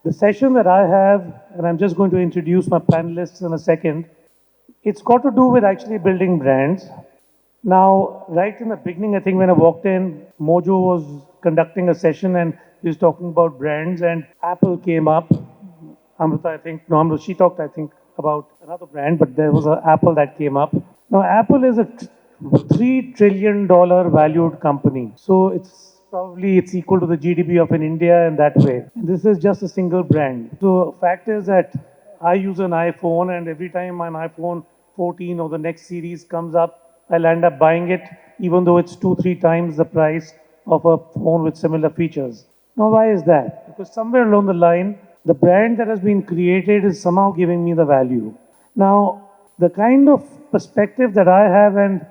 The session that I have, and I'm just going to introduce my panelists in a second, it's got to do with actually building brands. Now, right in the beginning, I think when I walked in, Mojo was conducting a session and he was talking about brands, and Apple came up. Amrita, I think, no, Amrita, she talked, I think, about another brand, but there was an Apple that came up. Now, Apple is a $3 trillion valued company. So it's probably it's equal to the GDP of an India in that way. And this is just a single brand. So fact is that I use an iPhone, and every time an iPhone 14 or the next series comes up, I'll end up buying it, even though it's 2, 3 times the price of a phone with similar features. Now, why is that? Because somewhere along the line, the brand that has been created is somehow giving me the value. Now, the kind of perspective that I have, and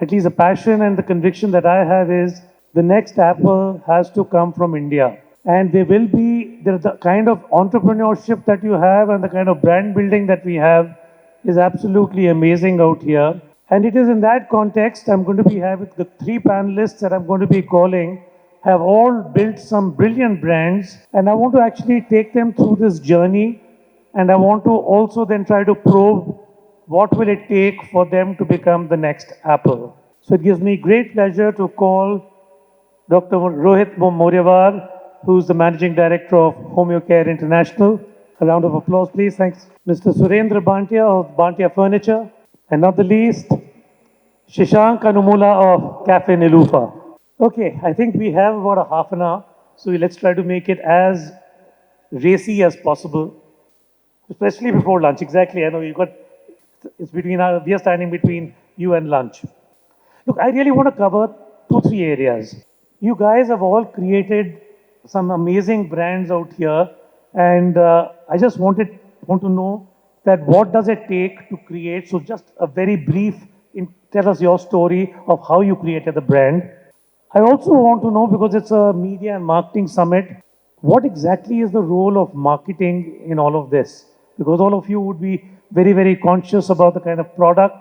at least the passion and the conviction that I have, is the next Apple has to come from India. And the kind of entrepreneurship that you have and the kind of brand building that we have is absolutely amazing out here. And it is in that context I'm going to be having the three panelists that I'm going to be calling have all built some brilliant brands, and I want to actually take them through this journey, and I want to also then try to probe what will it take for them to become the next Apple. So it gives me great pleasure to call Dr. Rohit Moryawar, who's the Managing Director of HomeoCare International. A round of applause, please. Thanks. Mr. Surendra Bhantia of Bhantia Furniture. And not the least, Shashank Anumula of Cafe Nilufa. Okay, I think we have about a half an hour, so let's try to make it as racy as possible, especially before lunch. Exactly, I know it's between, we are standing between you and lunch. Look, I really want to cover 2, 3 areas. You guys have all created some amazing brands out here, and I just want to know that what does it take to create, so just a very brief, tell us your story of how you created the brand. I also want to know, because it's a media and marketing summit, what exactly is the role of marketing in all of this? Because all of you would be very, very conscious about the kind of product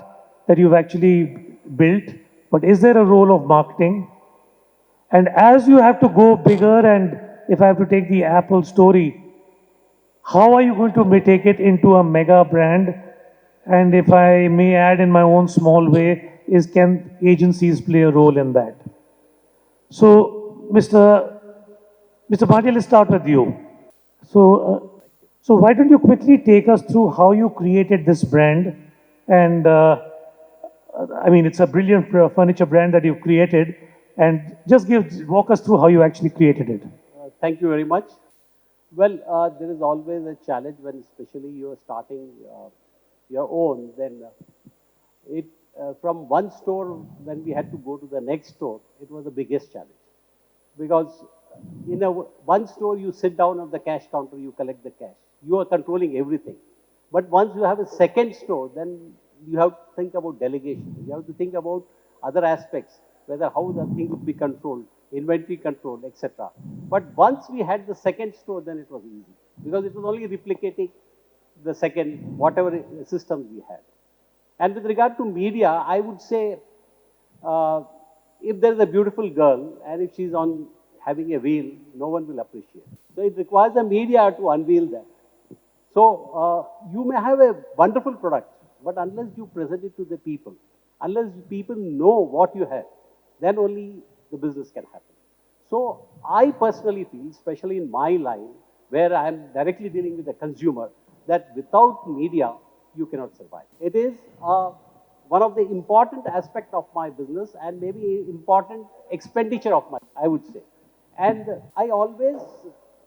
that you've actually built, but is there a role of marketing? And as you have to go bigger, and if I have to take the Apple story, how are you going to take it into a mega brand? And if I may add in my own small way, can agencies play a role in that? So, Mr. Bhatia, let's start with you. So why don't you quickly take us through how you created this brand? And I mean, it's a brilliant furniture brand that you've created. And just walk us through how you actually created it. Thank you very much. Well, there is always a challenge when, especially you are starting your own. Then from one store, when we had to go to the next store, it was the biggest challenge, because in one store you sit down on the cash counter, you collect the cash, you are controlling everything. But once you have a second store, then you have to think about delegation. You have to think about other aspects, whether how the thing would be controlled, inventory control, etc. But once we had the second store, then it was easy, because it was only replicating the second, whatever systems we had. And with regard to media, I would say, if there is a beautiful girl and if she's on having a wheel, no one will appreciate. So it requires the media to unveil that. So you may have a wonderful product, but unless you present it to the people, unless people know what you have, then only the business can happen. So I personally feel, especially in my line, where I am directly dealing with the consumer, that without media, you cannot survive. It is one of the important aspects of my business, and maybe important expenditure of my, I would say. And I always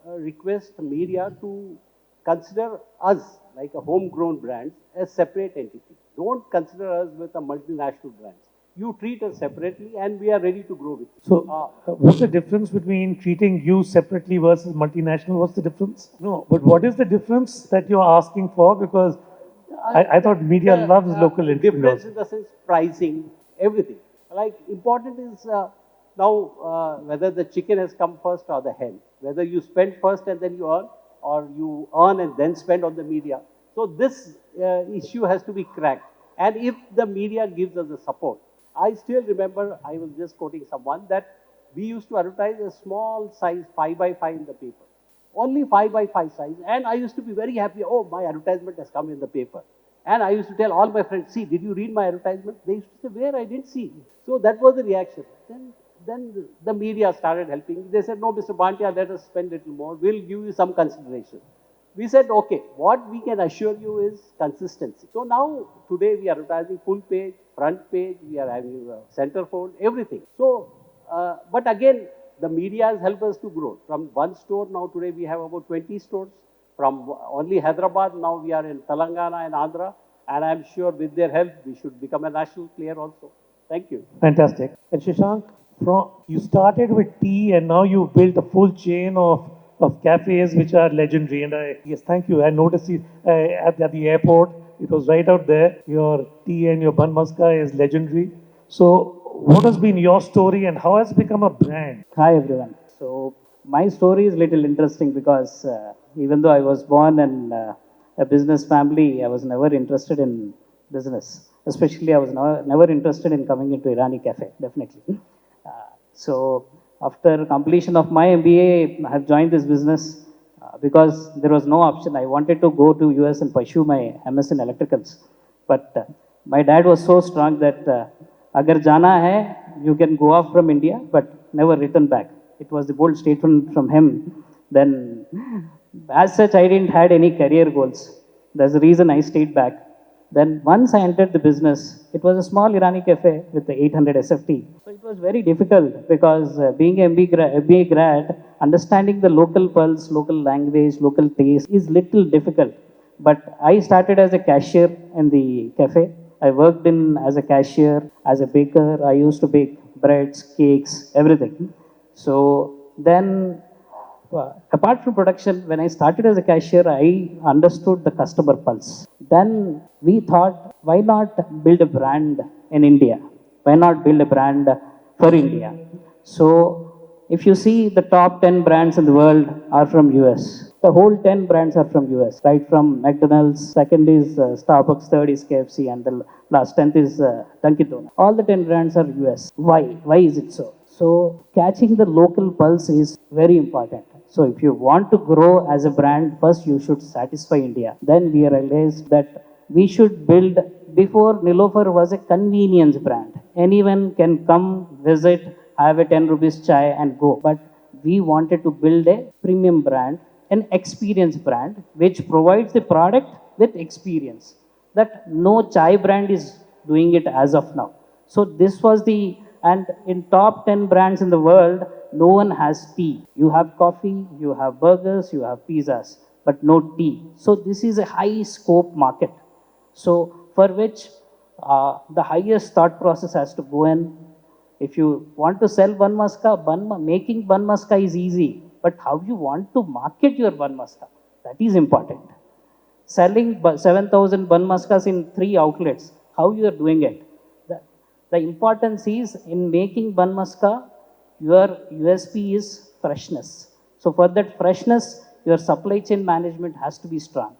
request media to consider us like a homegrown brand as separate entity. Don't consider us with a multinational brands. You treat us separately, and we are ready to grow with you. So, what's the difference between treating you separately versus multinational? What's the difference? No, but what is the difference that you're asking for? Because I thought media loves local entrepreneurs. Difference in the sense pricing, everything. Like important is now whether the chicken has come first or the hen. Whether you spend first and then you earn, or you earn and then spend on the media. So this issue has to be cracked. And if the media gives us the support, I still remember, I was just quoting someone, that we used to advertise a small size 5 by 5 in the paper. only 5 by 5 size. And I used to be very happy. Oh, my advertisement has come in the paper. And I used to tell all my friends, see, did you read my advertisement? They used to say, where? I didn't see. So that was the reaction. Then the media started helping. They said, no, Mr. Bhantia, let us spend a little more. We'll give you some consideration. We said, okay, what we can assure you is consistency. So now, today we are advertising full page, front page, we are having a centerfold, everything. So, but again, the media has helped us to grow. From one store, now today we have about 20 stores. From only Hyderabad, now we are in Telangana and Andhra. And I'm sure with their help, we should become a national player also. Thank you. Fantastic. And Shashank, from you started with tea and now you've built a full chain of cafes which are legendary. And yes, thank you. I noticed you, at the airport, it was right out there. Your tea and your bun maska is legendary. So, what has been your story and how has it become a brand? Hi everyone. So my story is little interesting because even though I was born in a business family, I was never interested in business. Especially, I was never interested in coming into Irani cafe. Definitely. So after completion of my MBA, I have joined this business because there was no option. I wanted to go to US and pursue my MS in electricals, but my dad was so strong that agar jana hai, you can go off from India, but never return back. It was the bold statement from him. Then, as such, I didn't had any career goals. That's the reason I stayed back. Then once I entered the business, it was a small Irani cafe with the 800 SFT. So it was very difficult because being an MBA grad, understanding the local pulse, local language, local taste is little difficult. But I started as a cashier in the cafe. I worked in as a cashier, as a baker. I used to bake breads, cakes, everything. So then apart from production, when I started as a cashier, I understood the customer pulse. Then we thought, why not build a brand in India? Why not build a brand for India? So if you see the top 10 brands in the world are from US. The whole 10 brands are from US, right from McDonald's, second is Starbucks, third is KFC, and the last 10th is Dunkin' Donuts. All the 10 brands are US. Why? Why is it so? So catching the local pulse is very important. So if you want to grow as a brand, first you should satisfy India. Then we realized that we should build, before Nilofer was a convenience brand. Anyone can come, visit, have a 10 rupees chai and go. But we wanted to build a premium brand, an experience brand, which provides the product with experience. That no chai brand is doing it as of now. So this was the, and in top 10 brands in the world, no one has tea. You have coffee, you have burgers, you have pizzas, but no tea. So this is a high scope market. So for which the highest thought process has to go in. If you want to sell bun maska, making bun maska is easy, but how you want to market your bun maska, that is important. Selling 7,000 bun maskas in 3 outlets, how you are doing it? The importance is in making bun maska, your USP is freshness. So for that freshness, your supply chain management has to be strong.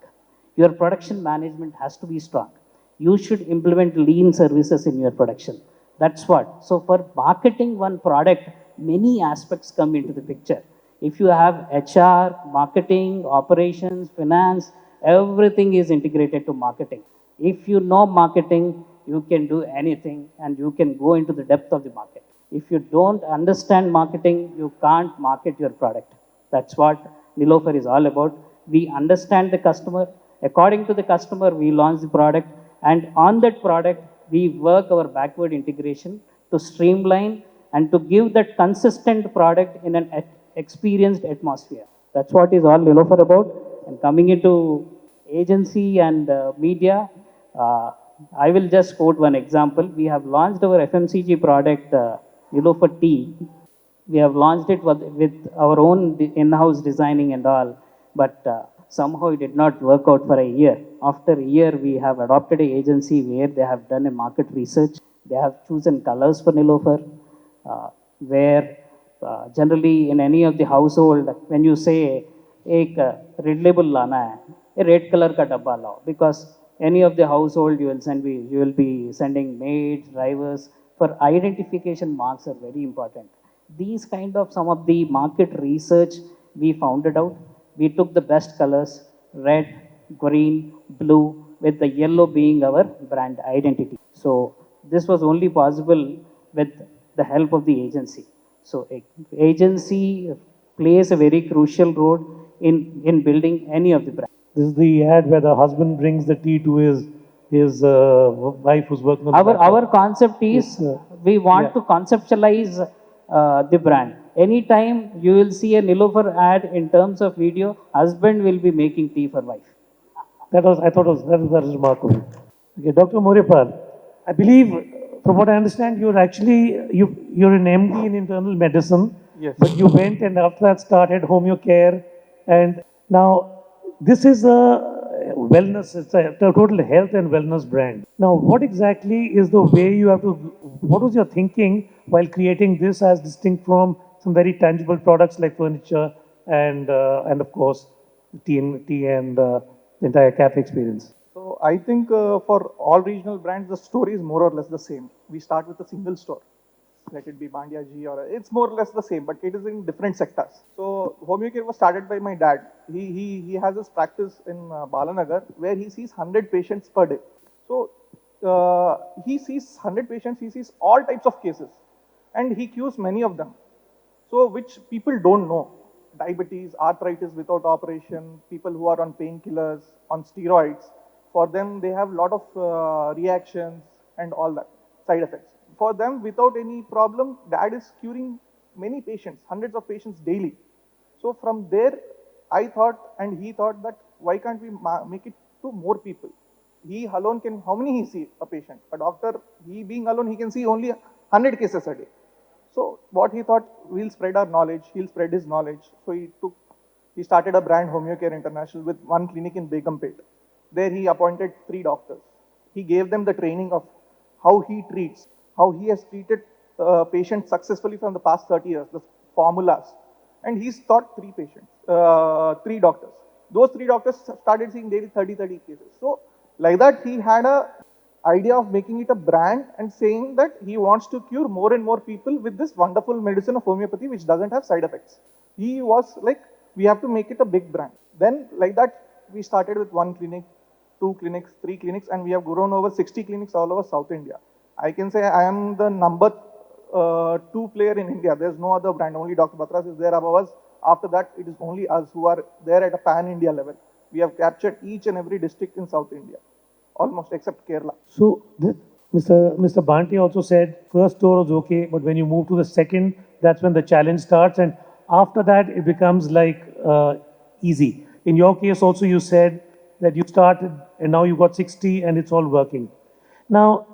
Your production management has to be strong. You should implement lean services in your production. That's what. So for marketing one product, many aspects come into the picture. If you have HR, marketing, operations, finance, everything is integrated to marketing. If you know marketing, you can do anything and you can go into the depth of the market. If you don't understand marketing, you can't market your product. That's what Nilofer is all about. We understand the customer. According to the customer, we launch the product. And on that product, we work our backward integration to streamline and to give that consistent product in an experienced atmosphere. That's what is all Nilofer about. And coming into agency and media, I will just quote one example. We have launched our FMCG product, Nilofer Tea. We have launched it with our own in-house designing and all, but somehow it did not work out for a year. After a year, we have adopted an agency where they have done a market research. They have chosen colors for Nilofer, where generally in any of the household, when you say, एक red label लाना है, a red color का डब्बा लाओ, because any of the household you will be sending maids, drivers. For identification, marks are very important. These kind of some of the market research we found it out. we took the best colors, red, green, blue, with the yellow being our brand identity. So this was only possible with the help of the agency. So agency plays a very crucial role in building any of the brand. This is the ad where the husband brings the tea to his wife who's working on the Our laptop. concept is Yes, we want yeah. to conceptualize the brand. Anytime you will see a Nilofer ad in terms of video, husband will be making tea for wife. I thought that was remarkable. Okay, Dr. Moripal, I believe, from what I understand, you're an MD in internal medicine. Yes. But you went and after that started homeo care, and now this is a wellness. It's a total health and wellness brand. Now, what exactly is the way you have to? What was your thinking while creating this as distinct from some very tangible products like furniture and of course tea and the entire cafe experience? So I think for all regional brands, the story is more or less the same. We start with a single store. Let it be Bandia G or it's more or less the same, but it is in different sectors. So Homecare was started by my dad. He has his practice in Balanagar where he sees 100 patients per day. So he sees 100 patients, he sees all types of cases and he cures many of them. So which people don't know. Diabetes, arthritis without operation, people who are on painkillers, on steroids, for them they have a lot of reactions and all that, side effects. For them, without any problem, dad is curing many patients, hundreds of patients daily. So from there, I thought and he thought that why can't we make it to more people? He alone can, how many he see a patient? A doctor, he being alone, he can see only 100 cases a day. So what he thought, we'll spread our knowledge, he'll spread his knowledge. So he started a brand Homecare International with one clinic in Begumpet. There he appointed 3 doctors. He gave them the training of how he treats, how he has treated patients successfully from the past 30 years, the formulas. And he's taught 3 patients, 3 doctors. Those 3 doctors started seeing daily 30 cases. So like that, he had a idea of making it a brand and saying that he wants to cure more and more people with this wonderful medicine of homeopathy, which doesn't have side effects. He was like, we have to make it a big brand. Then like that, we started with 1 clinic, 2 clinics, 3 clinics, and we have grown over 60 clinics all over South India. I can say I am the number 2 player in India. There's no other brand. Only Dr. Batras is there above us. After that, it is only us who are there at a pan-India level. We have captured each and every district in South India, almost except Kerala. So Mr. Banti also said first store was okay, but when you move to the second, that's when the challenge starts, and after that it becomes like easy. In your case also, you said that you started and now you got 60 and it's all working. Now,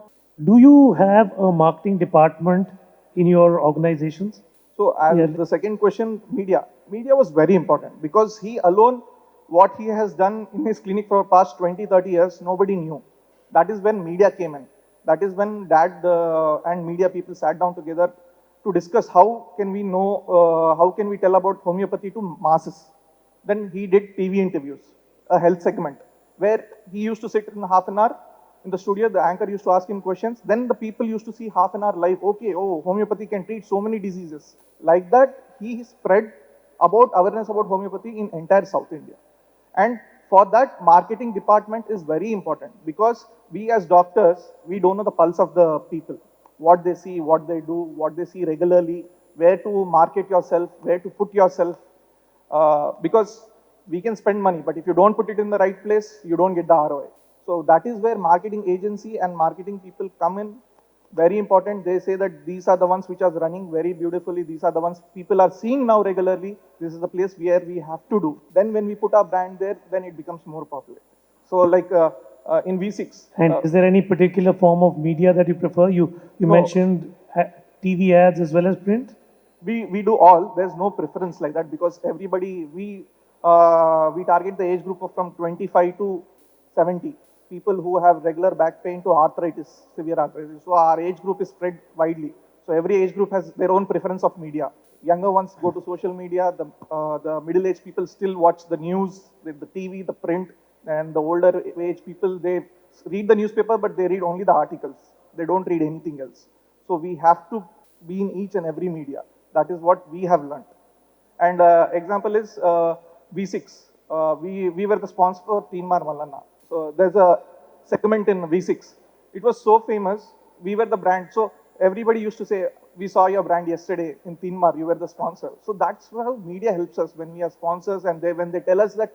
do you have a marketing department in your organizations? So as Yeah. the second question, media. Media was very important because he alone, what he has done in his clinic for past 20, 30 years, nobody knew. That is when media came in. That is when dad and media people sat down together to discuss how can we know, how can we tell about homeopathy to masses. Then he did TV interviews, a health segment, where he used to sit in half an hour in the studio, the anchor used to ask him questions. Then the people used to see half an hour live. Okay, oh, homeopathy can treat so many diseases. Like that, he spread about awareness about homeopathy in entire South India. And for that, marketing department is very important because we as doctors, we don't know the pulse of the people. What they see, what they do, what they see regularly, where to market yourself, where to put yourself. Because we can spend money, but if you don't put it in the right place, you don't get the ROI. So that is where marketing agency and marketing people come in. Very important. They say that these are the ones which are running very beautifully. These are the ones people are seeing now regularly. This is the place where we have to do. Then when we put our brand there, then it becomes more popular. So like in V6. And is there any particular form of media that you prefer? You No. mentioned TV ads as well as print? We do all. There's no preference like that because everybody, we target the age group of from 25 to 70. People who have regular back pain to arthritis, severe arthritis. So our age group is spread widely. So every age group has their own preference of media. Younger ones go to social media. The middle-aged people still watch the news, the TV, the print, and the older age people, they read the newspaper, but they read only the articles. They don't read anything else. So we have to be in each and every media. That is what we have learned. And example is V6. We were the sponsor for Teenmar Mallanna. So there's a segment in V6. It was so famous. We were the brand. So everybody used to say, we saw your brand yesterday in Teenmar. You were the sponsor. So that's how media helps us when we are sponsors, and when they tell us that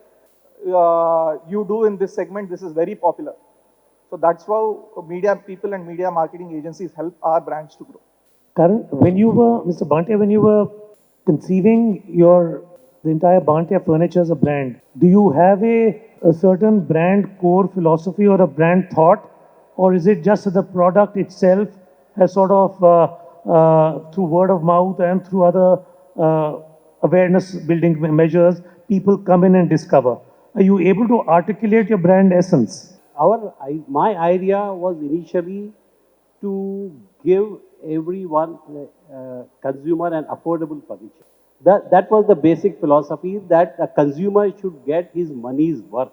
you do in this segment, this is very popular. So that's how media people and media marketing agencies help our brands to grow. Karan, when you were, Mr. Bhantia, when you were conceiving the entire Bhantia furniture as a brand, do you have a certain brand core philosophy or a brand thought, or is it just that the product itself has sort of through word of mouth and through other awareness building measures, people come in and discover? Are you able to articulate your brand essence? My idea was initially to give everyone, consumer, an affordable furniture. That was the basic philosophy, that a consumer should get his money's worth.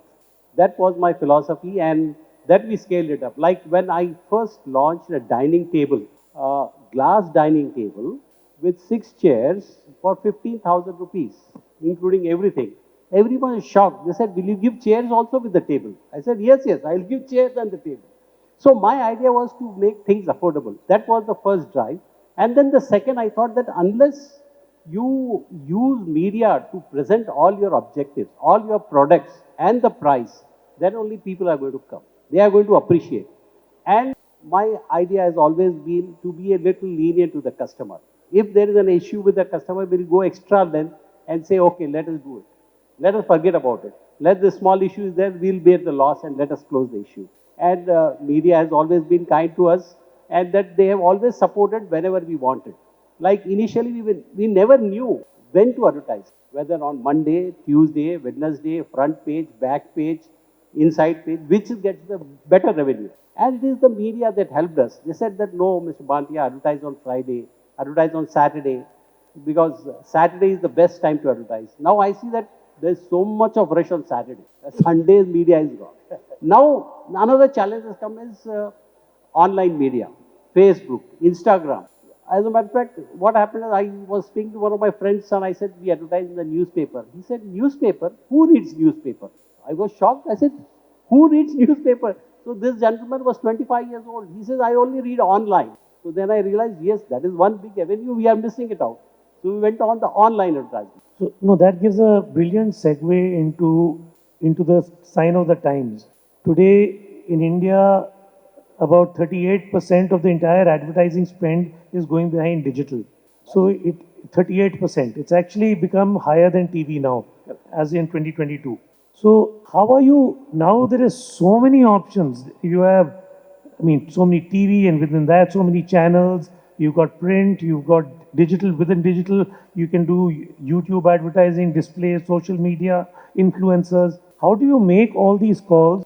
That was my philosophy, and that we scaled it up. Like when I first launched a dining table, glass dining table with 6 chairs for 15,000 rupees, including everything. Everyone is shocked. They said, will you give chairs also with the table? I said, yes, I'll give chairs and the table. So my idea was to make things affordable. That was the first drive. And then the second, I thought that unless you use media to present all your objectives, all your products and the price, then only people are going to come. They are going to appreciate. And my idea has always been to be a little lenient to the customer. If there is an issue with the customer, we'll go extra length and say, okay, let us do it. Let us forget about it. Let the small issue is there, we'll bear the loss and let us close the issue. And media has always been kind to us, and that they have always supported whenever we wanted. Like initially, we never knew when to advertise, whether on Monday, Tuesday, Wednesday, front page, back page, inside page, which gets the better revenue. And it is the media that helped us. They said that, no, Mr. Bhantia, advertise on Friday, advertise on Saturday, because Saturday is the best time to advertise. Now I see that there's so much of rush on Saturday. Sunday's media is gone. Now, another challenge has come is online media, Facebook, Instagram. As a matter of fact, what happened is I was speaking to one of my friends and I said, we advertise in the newspaper. He said, newspaper? Who reads newspaper? I was shocked. I said, who reads newspaper? So this gentleman was 25 years old. He says, I only read online. So then I realized, yes, that is one big avenue. We are missing it out. So we went on the online advertising. So, no, that gives a brilliant segue into the sign of the times. Today in India, about 38% of the entire advertising spend is going behind digital. So 38%. It's actually become higher than TV now, as in 2022. So how are you now? There is so many options. You have, I mean, so many TV, and within that, so many channels. You've got print, you've got digital. Within digital, you can do YouTube advertising, display, social media, influencers. How do you make all these calls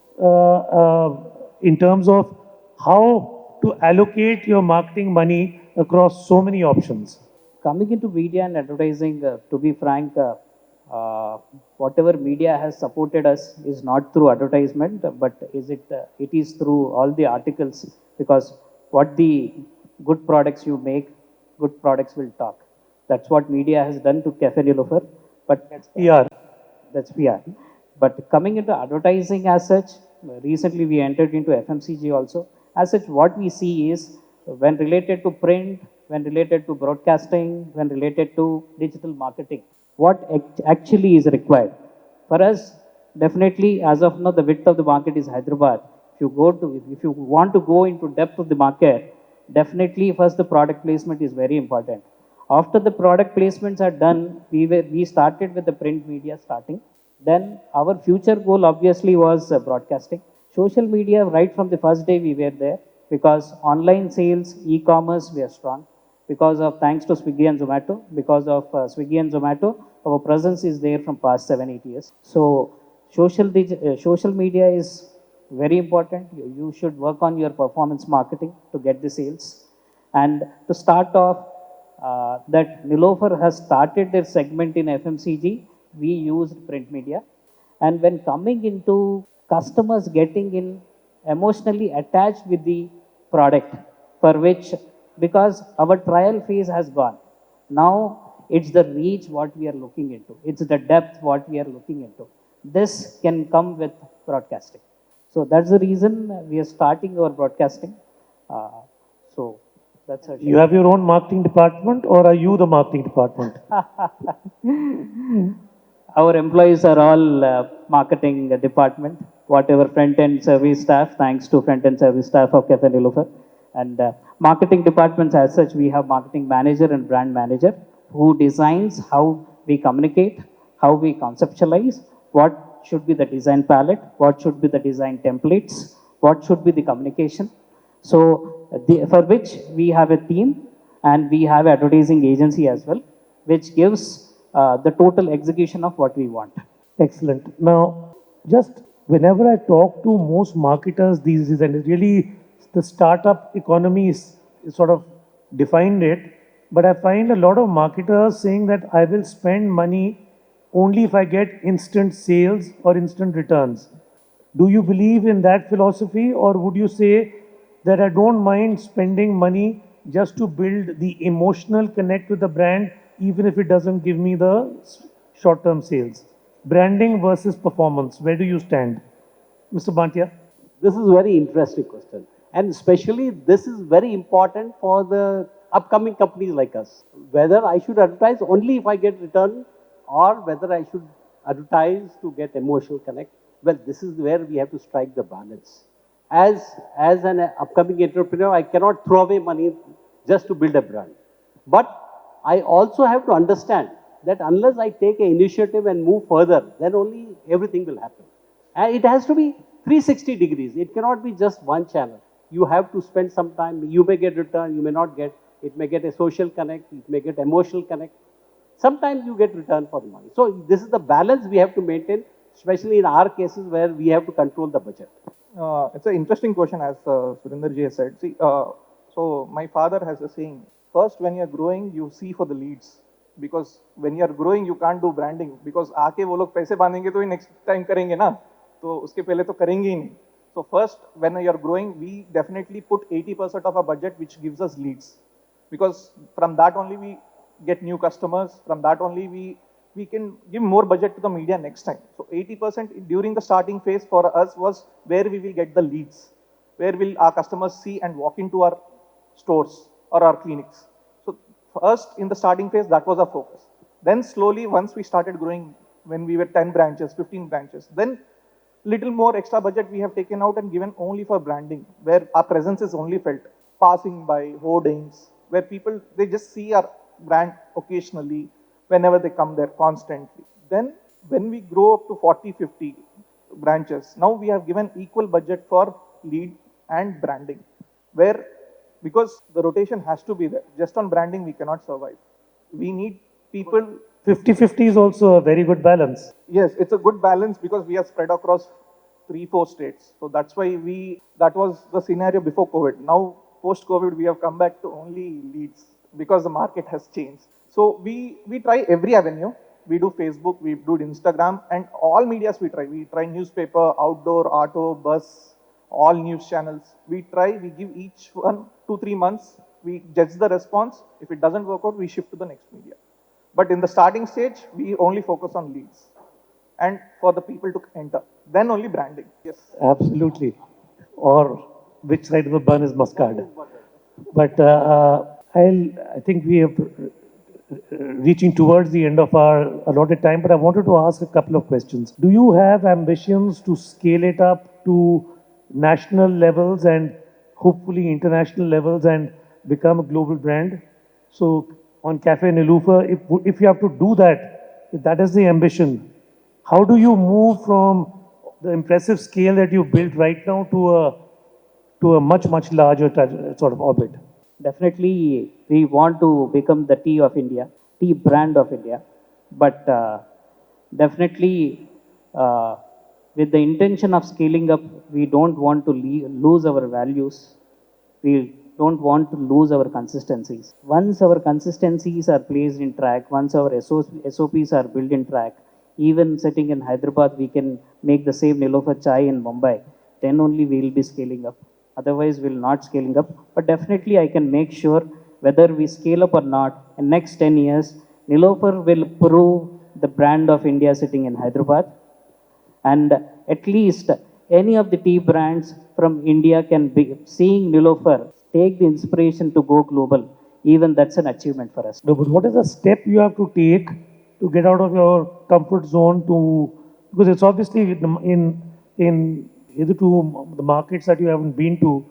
in terms of how to allocate your marketing money across so many options? Coming into media and advertising, to be frank, whatever media has supported us is not through advertisement, but it is through all the articles, because what the good products you make, good products will talk. That's what media has done to Cafe Nilofer. But That's PR. That's PR. But coming into advertising as such, recently we entered into FMCG also. As such, what we see is when related to print, when related to broadcasting, when related to digital marketing, what actually is required. For us, definitely, as of now, the width of the market is Hyderabad. If you want to go into depth of the market, definitely first the product placement is very important. After the product placements are done, we started with the print media starting. Then our future goal obviously was broadcasting. Social media, right from the first day we were there, because online sales, e-commerce, we are strong. Because of, thanks to Swiggy and Zomato, because of Swiggy and Zomato, our presence is there from past 7-8 years. So social media is very important. You should work on your performance marketing to get the sales. And to start off, that Nilofer has started their segment in FMCG, we used print media. And when coming into customers getting in emotionally attached with the product, for which, because our trial phase has gone. Now It's the reach what we are looking into. It's the depth what we are looking into. This can come with broadcasting. So that's the reason we are starting our broadcasting. So that's our You have your own marketing department, or are you the marketing department? Our employees are all marketing department, whatever front-end service staff, thanks to front-end service staff of Cafe Nilofer. And marketing departments as such, we have marketing manager and brand manager who designs how we communicate, how we conceptualize, what should be the design palette, what should be the design templates, what should be the communication. So for which we have a team and we have advertising agency as well, which gives the total execution of what we want. Excellent. Now, just whenever I talk to most marketers these days, and really the startup economy is sort of defined it, but I find a lot of marketers saying that I will spend money only if I get instant sales or instant returns. Do you believe in that philosophy, or would you say that I don't mind spending money just to build the emotional connect with the brand, even if it doesn't give me the short term sales? Branding versus performance, where do you stand? Mr. Bhantia? This is a very interesting question. And especially this is very important for the upcoming companies like us. Whether I should advertise only if I get return or whether I should advertise to get emotional connect. Well, this is where we have to strike the balance. As an upcoming entrepreneur, I cannot throw away money just to build a brand. But I also have to understand that unless I take an initiative and move further, then only everything will happen. And it has to be 360 degrees. It cannot be just one channel. You have to spend some time. You may get return, you may not get. It may get a social connect, it may get emotional connect. Sometimes you get return for the money. So this is the balance we have to maintain, especially in our cases where we have to control the budget. It's an interesting question, as Surinder ji has said. See, so my father has a saying: first, when you're growing, you see for the leads, because when you're growing, you can't do branding, because आके वो लोग पैसे बांधेंगे तो ही next time करेंगे ना, तो उसके पहले तो करेंगे ही नहीं. So first, when you're growing, we definitely put 80% of our budget, which gives us leads, because from that only we get new customers. From that only we can give more budget to the media next time. So 80% during the starting phase for us was where we will get the leads, where will our customers see and walk into our stores or our clinics. So first in the starting phase, that was our focus. Then slowly, once we started growing, when we were 10 branches, 15 branches, then little more extra budget we have taken out and given only for branding, where our presence is only felt, passing by, hoardings, where people, they just see our brand occasionally, whenever they come there constantly. Then when we grow up to 40, 50 branches, now we have given equal budget for lead and branding, where, because the rotation has to be there. Just on branding, we cannot survive. We need people. 50-50 is also a very good balance. Yes, it's a good balance because we are spread across 3-4 states. So that's why that was the scenario before COVID. Now, post-COVID, we have come back to only leads because the market has changed. So we try every avenue. We do Facebook, we do Instagram, and all medias we try. We try newspaper, outdoor, auto, bus, all news channels. We give each one 2-3 months. We judge the response. If it doesn't work out, we shift to the next media. But in the starting stage, we only focus on leads and for the people to enter. Then only branding. Yes. Absolutely. Or which side of the bun is mustard. But I think we are reaching towards the end of our allotted time, but I wanted to ask a couple of questions. Do you have ambitions to scale it up to national levels and hopefully international levels and become a global brand? So on Cafe Nilofer, if you have to do that, if that is the ambition, how do you move from the impressive scale that you built right now to a much, much larger sort of orbit? Definitely, we want to become the tea of India, tea brand of India. But definitely, with the intention of scaling up, we don't want to lose our values. We don't want to lose our consistencies. Once our consistencies are placed in track, once our SOPs are built in track, even sitting in Hyderabad, we can make the same Nilofer chai in Mumbai. Then only we will be scaling up. Otherwise, we will not scaling up. But definitely, I can make sure whether we scale up or not, in next 10 years, Nilofer will prove the brand of India sitting in Hyderabad, and at least any of the tea brands from India can be seeing Nilofer take the inspiration to go global. Even that's an achievement for us. No, but what is the step you have to take to get out of your comfort zone to, because it's obviously in either to the markets that you haven't been to,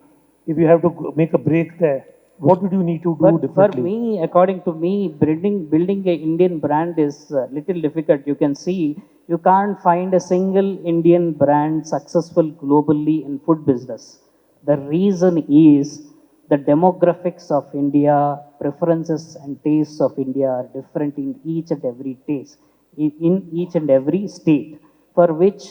if you have to make a break there, what would you need to do For differently? me, according to me, building a Indian brand is little difficult. You can see you can't find a single Indian brand successful globally in food business. The reason is the demographics of India, preferences and tastes of India are different in each and every taste, in each and every state, for which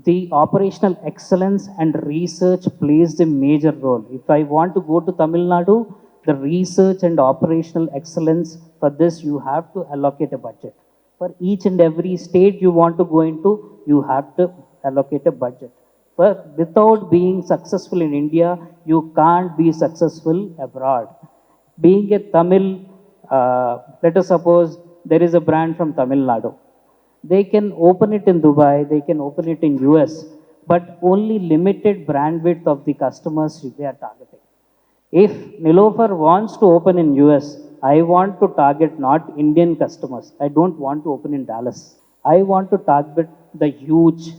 the operational excellence and research plays a major role. If I want to go to Tamil Nadu, the research and operational excellence for this, you have to allocate a budget. For each and every state you want to go into, you have to allocate a budget. For without being successful in India, you can't be successful abroad. Being a Tamil, let us suppose there is a brand from Tamil Nadu. They can open it in Dubai, they can open it in US, but only limited brand width of the customers they are targeting. If Nilofer wants to open in US, I want to target not Indian customers. I don't want to open in Dallas. I want to target the huge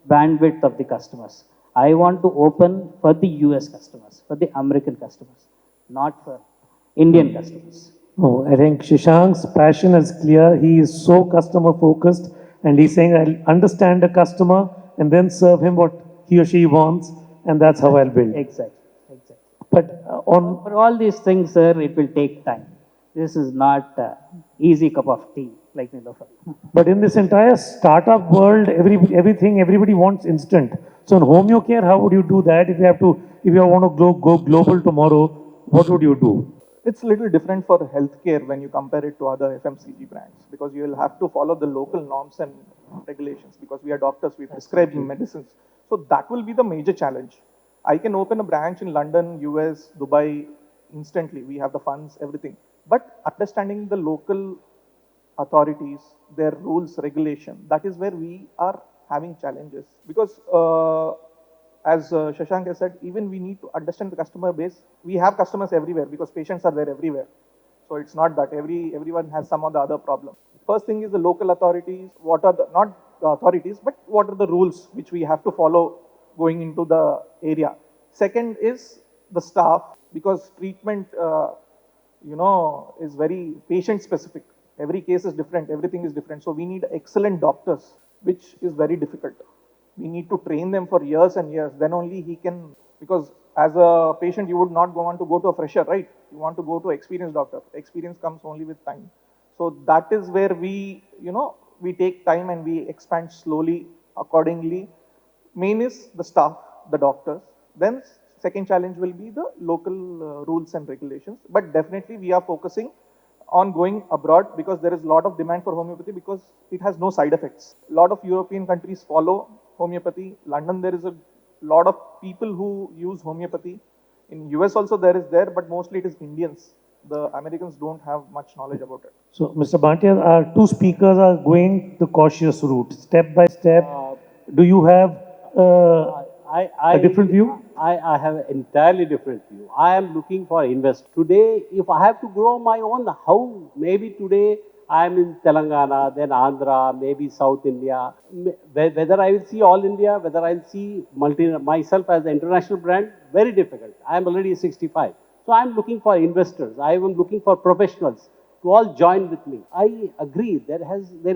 bandwidth of the customers. I want to open for the US customers, for the American customers, not for Indian customers. No, I think Shashank's passion is clear. He is so customer focused, and he's saying, I'll understand the customer and then serve him what he or she wants, and that's how I'll build. Exactly. But on For all these things, sir, it will take time. This is not easy cup of tea like Nilofer. But in this entire startup world, everybody wants instant. So in home care, how would you do that? If you want to go global tomorrow, what would you do? It's a little different for healthcare when you compare it to other FMCG brands, because you will have to follow the local norms and regulations, because we are doctors, we prescribe medicines. So that will be the major challenge. I can open a branch in London, US, Dubai instantly. We have the funds, everything. But understanding the local authorities, their rules, regulation, that is where we are having challenges. Because as Shashank has said, even we need to understand the customer base. We have customers everywhere because patients are there everywhere. So it's not that everyone has some or the other problem. First thing is the local authorities. What are the, not the authorities, but what are the rules which we have to follow going into the area. Second is the staff, because treatment, is very patient specific. Every case is different, everything is different. So we need excellent doctors, which is very difficult. We need to train them for years and years. Then only he can, because as a patient, you would not want to go to a fresher, right? You want to go to experienced doctor. Experience comes only with time. So that is where we, we take time and we expand slowly accordingly. Main is the staff, the doctors. Then second challenge will be the local rules and regulations. But definitely we are focusing on going abroad, because there is a lot of demand for homeopathy because it has no side effects. A lot of European countries follow homeopathy. London, there is a lot of people who use homeopathy. In US also there is there, but mostly it is Indians. The Americans don't have much knowledge about it. So, Mr. Bhatia, our two speakers are going the cautious route, step by step. Do you have a different view? I have an entirely different view. I am looking for invest. Today, if I have to grow my own, how? Maybe today I am in Telangana, then Andhra, maybe South India. Whether I will see all India, whether I will see myself as an international brand, very difficult. I am already 65. So I am looking for investors. I am looking for professionals to all join with me. I agree. There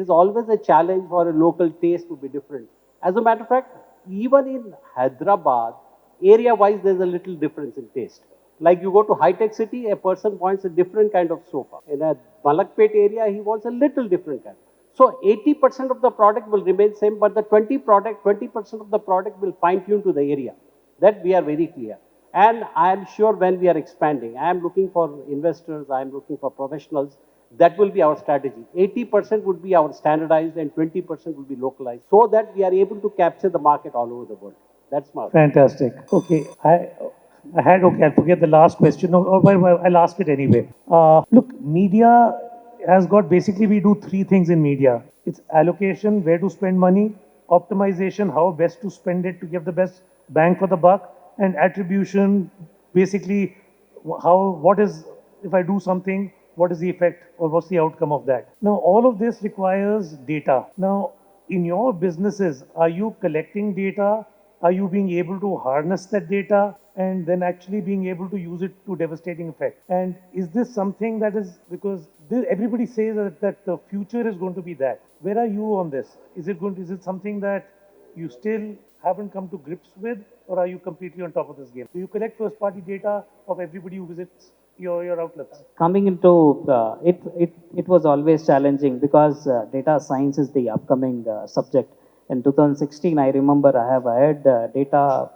is always a challenge for a local taste to be different. As a matter of fact, even in Hyderabad, area-wise, there's a little difference in taste. Like you go to high-tech city, a person wants a different kind of sofa. In a Malakpet area, he wants a little different kind. So 80% of the product will remain same, but the 20% of the product will fine-tune to the area. That we are very clear. And I am sure when we are expanding, I am looking for investors, I am looking for professionals. That will be our strategy. 80% would be our standardized and 20% will be localized, so that we are able to capture the market all over the world. That's my Fantastic. Okay, I'll forget the last question, or I'll ask it anyway. Look, media has got basically we do three things in media. It's allocation, where to spend money, optimization, how best to spend it to give the best bang for the buck, and attribution, basically what is, if I do something, what is the effect or what's the outcome of that. Now, all of this requires data. Now, in your businesses, are you collecting data? Are you being able to harness that data and then actually being able to use it to devastating effect? And is this something that is, because everybody says that the future is going to be that. Where are you on this? Is it something that you still haven't come to grips with, or are you completely on top of this game? Do you collect first party data of everybody who visits your outlets? Coming into it was always challenging because data science is the upcoming subject. In 2016, I remember I have hired data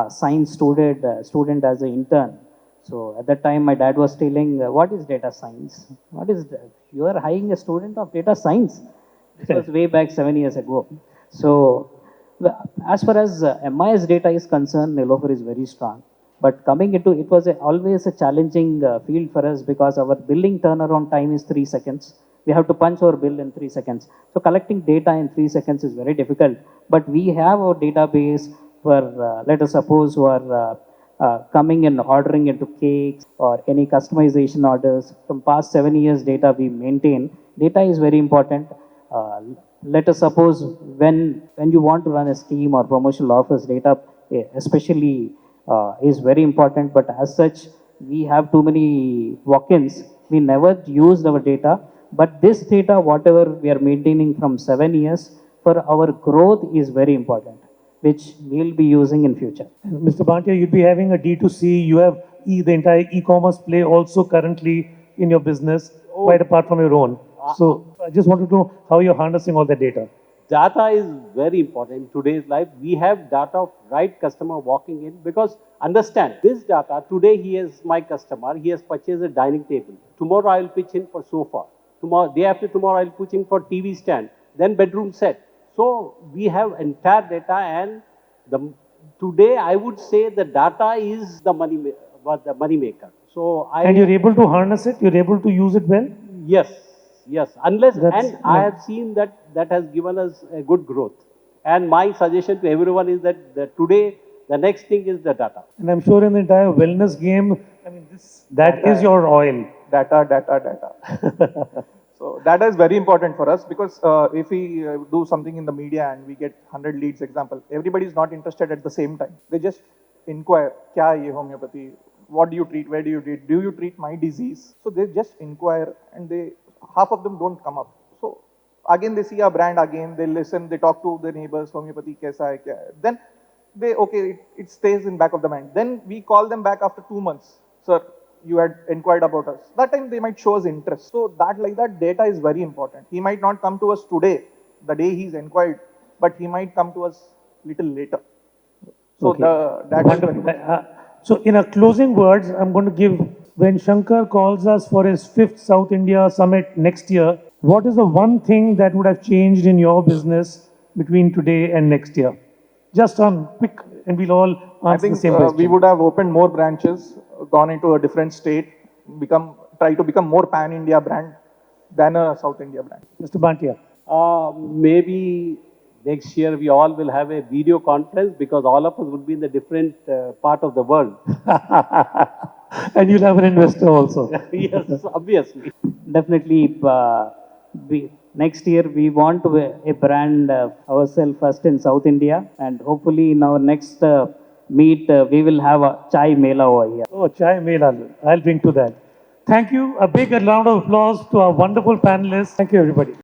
science student as an intern. So at that time, my dad was telling, "What is data science? What is that? You are hiring a student of data science." This was way back 7 years ago. So as far as MIS data is concerned, Nilofer is very strong. But coming into it was always a challenging field for us because our billing turnaround time is 3 seconds. We have to punch our bill in 3 seconds. So collecting data in 3 seconds is very difficult. But we have our database for, let us suppose, who are coming and ordering into cakes or any customization orders. From past 7 years data we maintain. Data is very important. Let us suppose when you want to run a scheme or promotional offers, data especially is very important. But as such, we have too many walk-ins. We never used our data. But this data, whatever we are maintaining from 7 years, for our growth is very important, which we will be using in future. Mr. Bhantia, you'd be having a D2C. You have the entire e-commerce play also currently in your business, quite apart from your own. So I just wanted to know how you're harnessing all that data. Data is very important in today's life. We have data of right customer walking in, because understand this data, today he is my customer, he has purchased a dining table. Tomorrow I will pitch in for sofa. Day after tomorrow I will pitch in for TV stand, then bedroom set. So we have entire data, and today I would say the data is the money maker. So And you're able to harness it? You're able to use it well? Yes. I have seen that has given us a good growth. And my suggestion to everyone is that today, the next thing is the data. And I'm sure in the entire wellness game, I mean, that is your oil. Data. So data is very important for us because if we do something in the media and we get 100 leads, example, everybody is not interested at the same time. They just inquire, kya ye homeopathy? What do you treat? Where do you treat? Do you treat my disease? So they just inquire, and half of them don't come up. So again, they see a brand again, they listen, they talk to their neighbors, homeopathy kaisa hai, kya hai. Then it stays in back of the mind. Then we call them back after 2 months. Sir, you had inquired about us. That time they might show us interest. So that data is very important. He might not come to us today, the day he's inquired, but he might come to us little later. So Okay. that is very important. So in a closing words, I'm going to give, when Shankar calls us for his 5th South India Summit next year, what is the one thing that would have changed in your business between today and next year? Just on quick, and we'll all answer the same question. We would have opened more branches, gone into a different state, try to become more pan-India brand than a South India brand. Mr. Bhantia. Maybe next year we all will have a video conference, because all of us would be in the different part of the world. And you'll have an investor also. Yes, obviously. Definitely, next year we want to a brand ourselves first in South India, and hopefully in our next meet we will have a chai mela over here. Oh, chai mela. I'll bring to that. Thank you. A big round of applause to our wonderful panelists. Thank you, everybody.